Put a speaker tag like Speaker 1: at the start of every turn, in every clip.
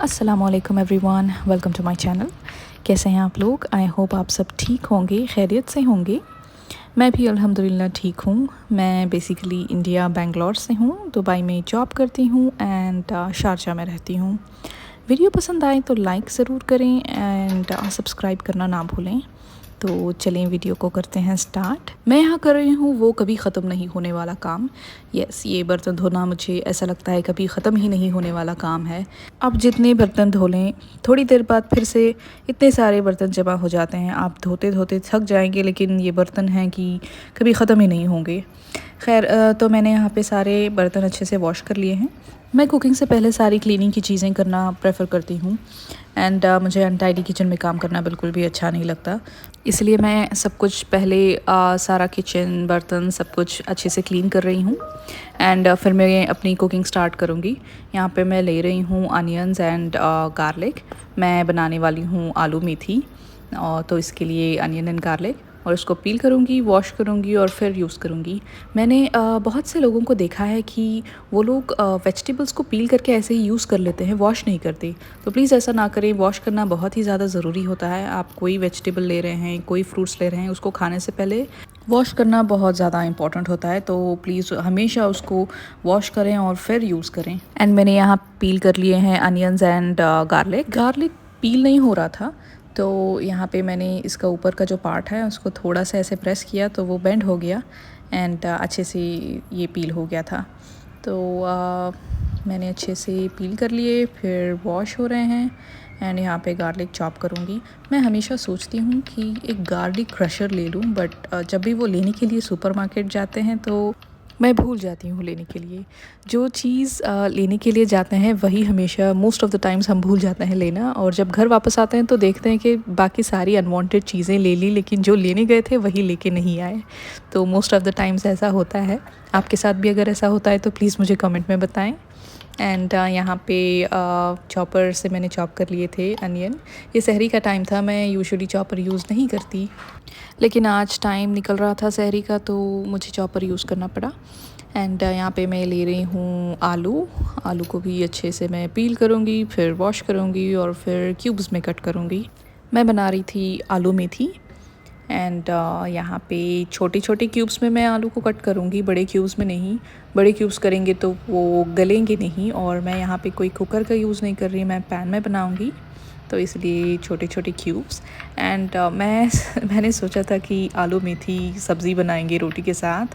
Speaker 1: अस्सलामुअलैकुम everyone, welcome to my channel. कैसे हैं आप लोग? आई होप आप सब ठीक होंगे, खैरियत से होंगे। मैं भी अल्हम्दुलिल्लाह ठीक हूँ। मैं बेसिकली इंडिया बेंगलोर से हूँ, दुबई में जॉब करती हूँ एंड शारजा में रहती हूँ। वीडियो पसंद आए तो लाइक ज़रूर करें एंड सब्सक्राइब करना ना भूलें। तो चलें वीडियो को करते हैं स्टार्ट। मैं यहाँ कर रही हूँ वो कभी ख़त्म नहीं होने वाला काम। यस, ये बर्तन धोना मुझे ऐसा लगता है कभी ख़त्म ही नहीं होने वाला काम है। अब जितने बर्तन धो लें, थोड़ी देर बाद फिर से इतने सारे बर्तन जमा हो जाते हैं। आप धोते धोते थक जाएंगे, लेकिन ये बर्तन हैं कि कभी ख़त्म ही नहीं होंगे। खैर, तो मैंने यहाँ पे सारे बर्तन अच्छे से वॉश कर लिए हैं। मैं कुकिंग से पहले सारी क्लीनिंग की चीज़ें करना प्रेफर करती हूँ एंड मुझे अनटाइडी किचन में काम करना बिल्कुल भी अच्छा नहीं लगता। इसलिए मैं सब कुछ पहले सारा किचन, बर्तन सब कुछ अच्छे से क्लीन कर रही हूँ एंड फिर मैं अपनी कुकिंग स्टार्ट करूँगी। यहाँ पे मैं ले रही हूँ अनियंस एंड गार्लिक। मैं बनाने वाली हूँ आलू मेथी, तो इसके लिए अनियन एंड गार्लिक, और इसको पील करूँगी, वॉश करूँगी और फिर यूज़ करूँगी। मैंने बहुत से लोगों को देखा है कि वो लोग वेजिटेबल्स को पील करके ऐसे ही यूज़ कर लेते हैं, वॉश नहीं करते। तो प्लीज़ ऐसा ना करें। वॉश करना बहुत ही ज़्यादा ज़रूरी होता है। आप कोई वेजिटेबल ले रहे हैं, कोई फ्रूट्स ले रहे हैं, उसको खाने से पहले वॉश करना बहुत ज़्यादा इंपॉर्टेंट होता है। तो प्लीज़ हमेशा उसको वॉश करें और फिर यूज़ करें। एंड मैंने यहाँ पील कर लिए हैं अनियंस एंड गार्लिक पील नहीं हो रहा था, तो यहाँ पे मैंने इसका ऊपर का जो पार्ट है उसको थोड़ा सा ऐसे प्रेस किया तो वो बेंड हो गया एंड अच्छे से ये पील हो गया था। तो मैंने अच्छे से पील कर लिए, फिर वॉश हो रहे हैं एंड यहाँ पे गार्लिक चॉप करूँगी। मैं हमेशा सोचती हूँ कि एक गार्लिक क्रशर ले लूँ, बट जब भी वो लेने के लिए सुपरमार्केट जाते हैं तो मैं भूल जाती हूँ लेने के लिए। जो चीज़ लेने के लिए जाते हैं वही हमेशा मोस्ट ऑफ़ द टाइम्स हम भूल जाते हैं लेना, और जब घर वापस आते हैं तो देखते हैं कि बाकी सारी अनवांटेड चीज़ें ले ली, लेकिन जो लेने गए थे वही लेके नहीं आए। तो मोस्ट ऑफ़ द टाइम्स ऐसा होता है। आपके साथ भी अगर ऐसा होता है तो प्लीज़ मुझे कमेंट में बताएं। एंड यहाँ पे चॉपर से मैंने चॉप कर लिए थे अनियन। ये सहरी का टाइम था, मैं यूजुअली चॉपर यूज़ नहीं करती, लेकिन आज टाइम निकल रहा था सहरी का तो मुझे चॉपर यूज़ करना पड़ा। एंड यहाँ पे मैं ले रही हूँ आलू को भी अच्छे से मैं पील करूँगी, फिर वॉश करूँगी और फिर क्यूब्स में कट करूँगी। मैं बना रही थी आलू मेथी एंड यहाँ पे छोटे छोटे क्यूब्स में मैं आलू को कट करूँगी, बड़े क्यूब्स में नहीं। बड़े क्यूब्स करेंगे तो वो गलेंगे नहीं, और मैं यहाँ पे कोई कुकर का यूज़ नहीं कर रही, मैं पैन में बनाऊँगी, तो इसलिए छोटे छोटे क्यूब्स। एंड मैंने सोचा था कि आलू मेथी सब्ज़ी बनाएंगे रोटी के साथ,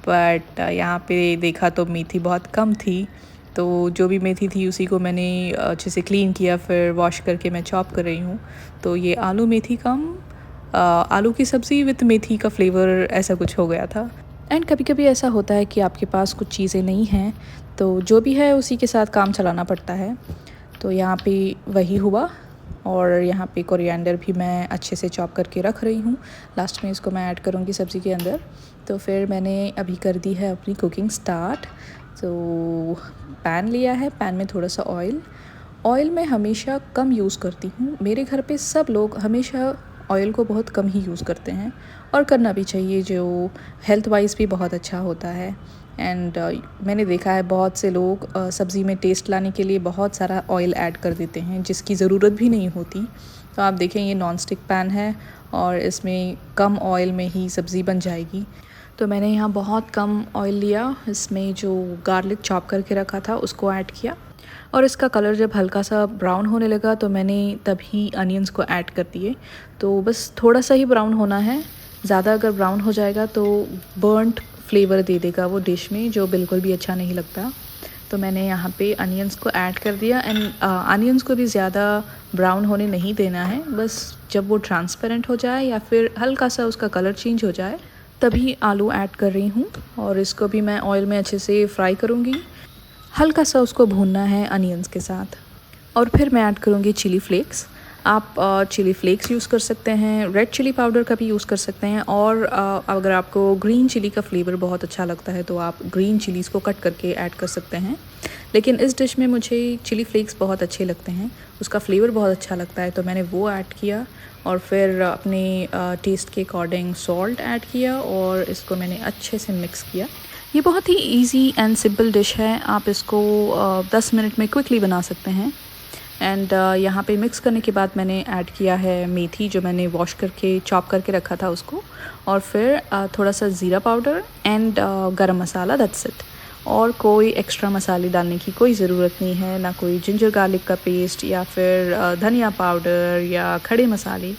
Speaker 1: बट यहाँ पे देखा तो मेथी बहुत कम थी, तो जो भी मेथी थी उसी को मैंने अच्छे से क्लीन किया, फिर वॉश करके मैं चॉप कर रही हूँ। तो ये आलू मेथी कम आलू की सब्ज़ी विद मेथी का फ्लेवर ऐसा कुछ हो गया था। एंड कभी कभी ऐसा होता है कि आपके पास कुछ चीज़ें नहीं हैं, तो जो भी है उसी के साथ काम चलाना पड़ता है। तो यहाँ पे वही हुआ, और यहाँ पे कोरिएंडर भी मैं अच्छे से चॉप करके रख रही हूँ। लास्ट में इसको मैं ऐड करूँगी सब्ज़ी के अंदर। तो फिर मैंने अभी कर दी है अपनी कुकिंग स्टार्ट। तो पैन लिया है, पैन में थोड़ा सा ऑयल मैं हमेशा कम यूज़ करती हूँ। मेरे घर पे सब लोग हमेशा ऑयल को बहुत कम ही यूज़ करते हैं, और करना भी चाहिए, जो हेल्थ वाइज भी बहुत अच्छा होता है। एंड मैंने देखा है बहुत से लोग सब्ज़ी में टेस्ट लाने के लिए बहुत सारा ऑयल ऐड कर देते हैं, जिसकी ज़रूरत भी नहीं होती। तो आप देखें, ये नॉन स्टिक पैन है और इसमें कम ऑयल में ही सब्ज़ी बन जाएगी। तो मैंने यहाँ बहुत कम ऑयल लिया, इसमें जो गार्लिक चॉप करके रखा था उसको ऐड किया, और इसका कलर जब हल्का सा ब्राउन होने लगा तो मैंने तभी अनियंस को ऐड कर दिए। तो बस थोड़ा सा ही ब्राउन होना है, ज़्यादा अगर ब्राउन हो जाएगा तो बर्नट फ्लेवर दे देगा वो डिश में, जो बिल्कुल भी अच्छा नहीं लगता। तो मैंने यहाँ पे अनियंस को ऐड कर दिया एंड अनियंस को भी ज़्यादा ब्राउन होने नहीं देना है। बस जब वो ट्रांसपेरेंट हो जाए या फिर हल्का सा उसका कलर चेंज हो जाए तभी आलू ऐड कर रही हूँ, और इसको भी मैं ऑयल में अच्छे से फ्राई करूँगी। हल्का सा उसको भूनना है अनियंस के साथ, और फिर मैं ऐड करूँगी चिली फ्लेक्स। आप चिली फ्लेक्स यूज़ कर सकते हैं, रेड चिली पाउडर का भी यूज़ कर सकते हैं, और अगर आपको ग्रीन चिली का फ्लेवर बहुत अच्छा लगता है तो आप ग्रीन चिलीज़ को कट करके ऐड कर सकते हैं। लेकिन इस डिश में मुझे चिली फ्लेक्स बहुत अच्छे लगते हैं, उसका फ्लेवर बहुत अच्छा लगता है, तो मैंने वो ऐड किया और फिर अपने टेस्ट के अकॉर्डिंग सॉल्ट ऐड किया और इसको मैंने अच्छे से मिक्स किया। ये बहुत ही इजी एंड सिंपल डिश है, आप इसको 10 मिनट में क्विकली बना सकते हैं। एंड यहाँ पे मिक्स करने के बाद मैंने ऐड किया है मेथी, जो मैंने वॉश करके चॉप करके रखा था उसको, और फिर थोड़ा सा ज़ीरा पाउडर एंड गरम मसाला, दैट्स इट। और कोई एक्स्ट्रा मसाले डालने की कोई ज़रूरत नहीं है, ना कोई जिंजर गार्लिक का पेस्ट या फिर धनिया पाउडर या खड़े मसाले,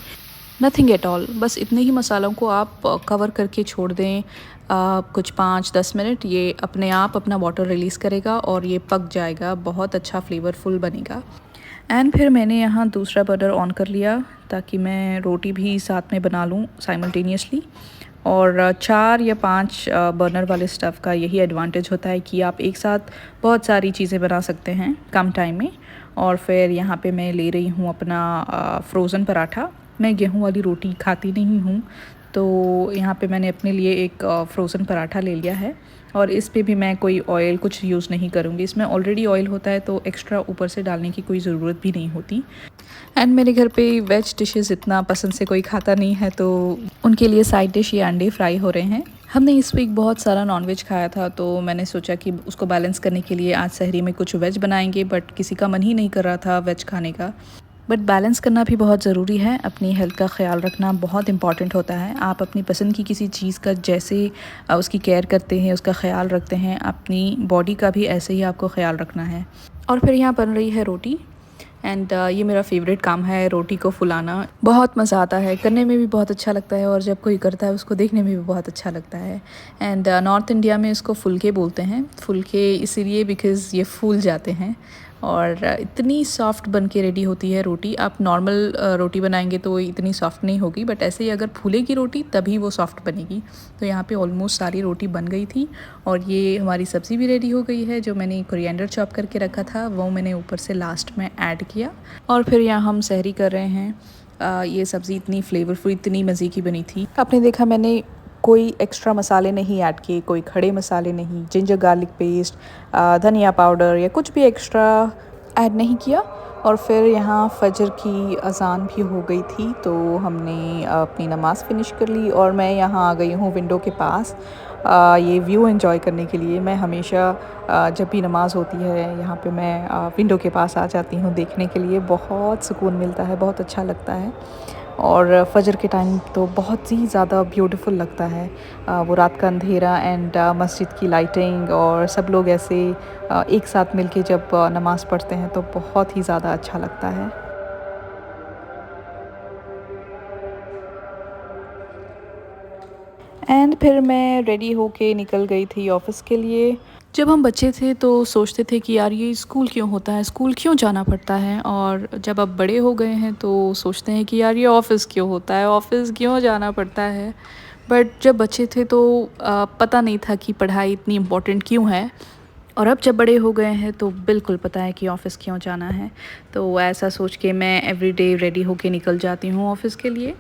Speaker 1: नथिंग एट ऑल। बस इतने ही मसालों को आप कवर करके छोड़ दें कुछ 5-10 मिनट, ये अपने आप अपना वाटर रिलीज़ करेगा और ये पक जाएगा, बहुत अच्छा फ्लेवरफुल बनेगा। एंड फिर मैंने यहाँ दूसरा बर्नर ऑन कर लिया ताकि मैं रोटी भी साथ में बना लूँ साइमल्टेनियसली। और 4 या 5 बर्नर वाले स्टफ़ का यही एडवांटेज होता है कि आप एक साथ बहुत सारी चीज़ें बना सकते हैं कम टाइम में। और फिर यहाँ पे मैं ले रही हूँ अपना फ्रोज़न पराठा। मैं गेहूँ वाली रोटी खाती नहीं हूँ, तो यहाँ पे मैंने अपने लिए एक फ्रोज़न पराठा ले लिया है, और इस पे भी मैं कोई ऑयल कुछ यूज़ नहीं करूँगी। इसमें ऑलरेडी ऑयल होता है तो एक्स्ट्रा ऊपर से डालने की कोई ज़रूरत भी नहीं होती। एंड मेरे घर पे वेज डिशेस इतना पसंद से कोई खाता नहीं है, तो उनके लिए साइड डिश ये अंडे फ्राई हो रहे हैं। हमने इस वीक बहुत सारा नॉनवेज खाया था, तो मैंने सोचा कि उसको बैलेंस करने के लिए आज सहरी में कुछ वेज बनाएंगे, बट किसी का मन ही नहीं कर रहा था वेज खाने का। बट बैलेंस करना भी बहुत ज़रूरी है, अपनी हेल्थ का ख्याल रखना बहुत इंपॉर्टेंट होता है। आप अपनी पसंद की किसी चीज़ का जैसे उसकी केयर करते हैं, उसका ख्याल रखते हैं, अपनी बॉडी का भी ऐसे ही आपको ख्याल रखना है। और फिर यहाँ बन रही है रोटी, एंड ये मेरा फेवरेट काम है, रोटी को फुलाना। बहुत मज़ा आता है, करने में भी बहुत अच्छा लगता है, और जब कोई करता है उसको देखने में भी बहुत अच्छा लगता है। एंड नॉर्थ इंडिया में इसको फुलके बोलते हैं, फुलके इसीलिए बिकॉज़ ये फूल जाते हैं और इतनी सॉफ्ट बन के रेडी होती है रोटी। आप नॉर्मल रोटी बनाएंगे तो इतनी सॉफ्ट नहीं होगी, बट ऐसे ही अगर फूलेगी रोटी तभी वो सॉफ्ट बनेगी। तो यहाँ पे ऑलमोस्ट सारी रोटी बन गई थी, और ये हमारी सब्ज़ी भी रेडी हो गई है। जो मैंने कोरिएंडर चॉप करके रखा था वो मैंने ऊपर से लास्ट में ऐड किया, और फिर यहाँ हम सहरी कर रहे हैं। ये सब्ज़ी इतनी फ्लेवरफुल, इतनी मज़े की बनी थी। आपने देखा मैंने कोई एक्स्ट्रा मसाले नहीं ऐड किए, कोई खड़े मसाले नहीं, जिंजर गार्लिक पेस्ट, धनिया पाउडर या कुछ भी एक्स्ट्रा ऐड नहीं किया। और फिर यहाँ फजर की अज़ान भी हो गई थी, तो हमने अपनी नमाज़ फ़िनिश कर ली, और मैं यहाँ आ गई हूँ विंडो के पास ये व्यू एंजॉय करने के लिए। मैं हमेशा जब भी नमाज़ होती है यहाँ पे मैं विंडो के पास आ जाती हूँ देखने के लिए। बहुत सुकून मिलता है, बहुत अच्छा लगता है, और फजर के टाइम तो बहुत ही ज़्यादा ब्यूटीफुल लगता है। वो रात का अंधेरा एंड मस्जिद की लाइटिंग, और सब लोग ऐसे एक साथ मिलके जब नमाज़ पढ़ते हैं तो बहुत ही ज़्यादा अच्छा लगता है। एंड फिर मैं रेडी होके निकल गई थी ऑफ़िस के लिए। जब हम बच्चे थे तो सोचते थे कि यार ये स्कूल क्यों होता है, स्कूल क्यों जाना पड़ता है, और जब अब बड़े हो गए हैं तो सोचते हैं कि यार ये ऑफ़िस क्यों होता है, ऑफ़िस क्यों जाना पड़ता है। बट जब बच्चे थे तो पता नहीं था कि पढ़ाई इतनी इम्पोर्टेंट क्यों है, और अब जब बड़े हो गए हैं तो बिल्कुल पता है कि ऑफ़िस क्यों जाना है। तो ऐसा सोच के मैं एवरीडे रेडी होके निकल जाती हूँ ऑफ़िस के लिए,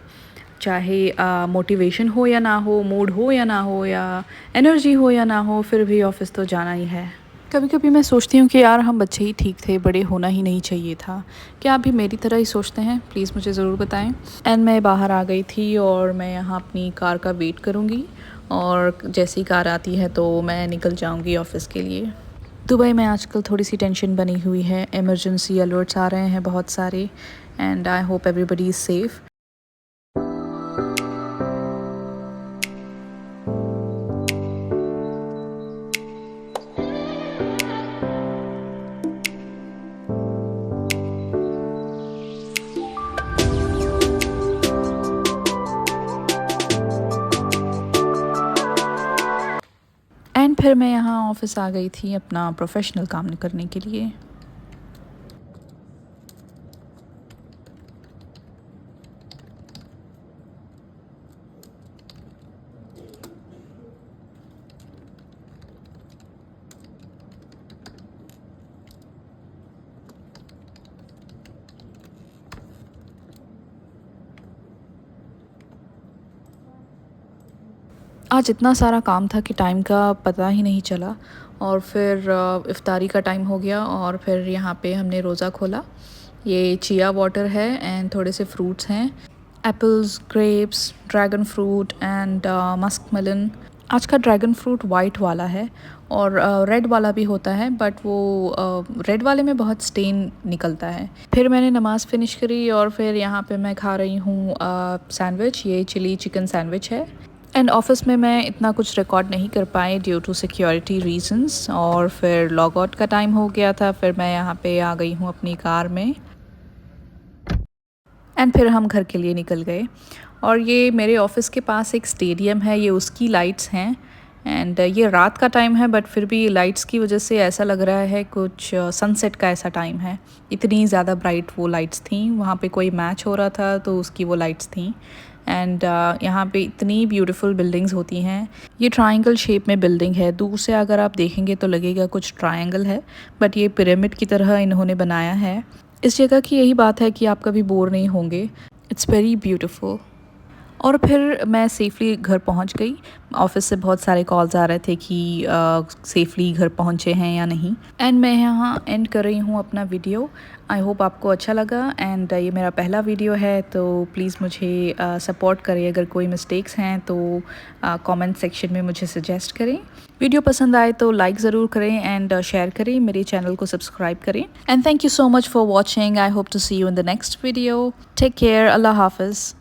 Speaker 1: चाहे मोटिवेशन हो या ना हो, मूड हो या ना हो, या एनर्जी हो या ना हो, फिर भी ऑफ़िस तो जाना ही है। कभी कभी मैं सोचती हूँ कि यार हम बच्चे ही ठीक थे, बड़े होना ही नहीं चाहिए था। क्या आप भी मेरी तरह ही सोचते हैं? प्लीज़ मुझे ज़रूर बताएं। एंड मैं बाहर आ गई थी, और मैं यहाँ अपनी कार का वेट करूँगी, और जैसी कार आती है तो मैं निकल जाऊँगी ऑफ़िस के लिए। दुबई में आजकल थोड़ी सी टेंशन बनी हुई है, इमरजेंसी अलर्ट्स आ रहे हैं बहुत सारे, and I hope everybody is safe. And फिर मैं यहाँ ऑफ़िस आ गई थी अपना प्रोफेशनल काम करने के लिए। आज इतना सारा काम था कि टाइम का पता ही नहीं चला। और फिर इफ़्तारी का टाइम हो गया और फिर यहाँ पे हमने रोज़ा खोला। ये चिया वाटर है एंड थोड़े से फ्रूट्स हैं, apples, grapes, dragon fruit and musk melon. आज का ड्रैगन फ्रूट वाइट वाला है और रेड वाला भी होता है, बट वो रेड वाले में बहुत स्टेन निकलता है। फिर मैंने नमाज़ फ़िनिश करी और फिर यहाँ पे मैं खा रही हूँ सैंडविच। ये चिली चिकन सैंडविच है। एंड ऑफिस में मैं इतना कुछ रिकॉर्ड नहीं कर पाई ड्यू टू सिक्योरिटी रीजंस, और फिर लॉग आउट का टाइम हो गया था। फिर मैं यहाँ पे आ गई हूँ अपनी कार में एंड फिर हम घर के लिए निकल गए। और ये मेरे ऑफ़िस के पास एक स्टेडियम है, ये उसकी लाइट्स हैं। एंड ये रात का टाइम है बट फिर भी लाइट्स की वजह से ऐसा लग रहा है कुछ सनसेट का ऐसा टाइम है। इतनी ज़्यादा ब्राइट वो लाइट्स थी। वहाँ पे कोई मैच हो रहा था तो उसकी वो लाइट्स थी। एंड यहाँ पे इतनी ब्यूटीफुल बिल्डिंग्स होती हैं। ये ट्रायंगल शेप में बिल्डिंग है। दूर से अगर आप देखेंगे तो लगेगा कुछ ट्रायंगल है, बट ये पिरामिड की तरह इन्होंने बनाया है। इस जगह की यही बात है कि आप कभी बोर नहीं होंगे। It's very beautiful. और फिर मैं सेफ़ली घर पहुंच गई। ऑफ़िस से बहुत सारे कॉल्स आ रहे थे कि सेफ़ली घर पहुंचे हैं या नहीं। एंड मैं यहाँ एंड कर रही हूँ अपना वीडियो। आई होप आपको अच्छा लगा। एंड ये मेरा पहला वीडियो है तो प्लीज़ मुझे सपोर्ट करें। अगर कोई मिस्टेक्स हैं तो कमेंट सेक्शन में मुझे सजेस्ट करें। वीडियो पसंद आए तो लाइक ज़रूर करें एंड शेयर करें। मेरे चैनल को सब्सक्राइब करें। And thank you so much for watching. I hope to see you in the next video. Take care. अल्लाह हाफ़िज़।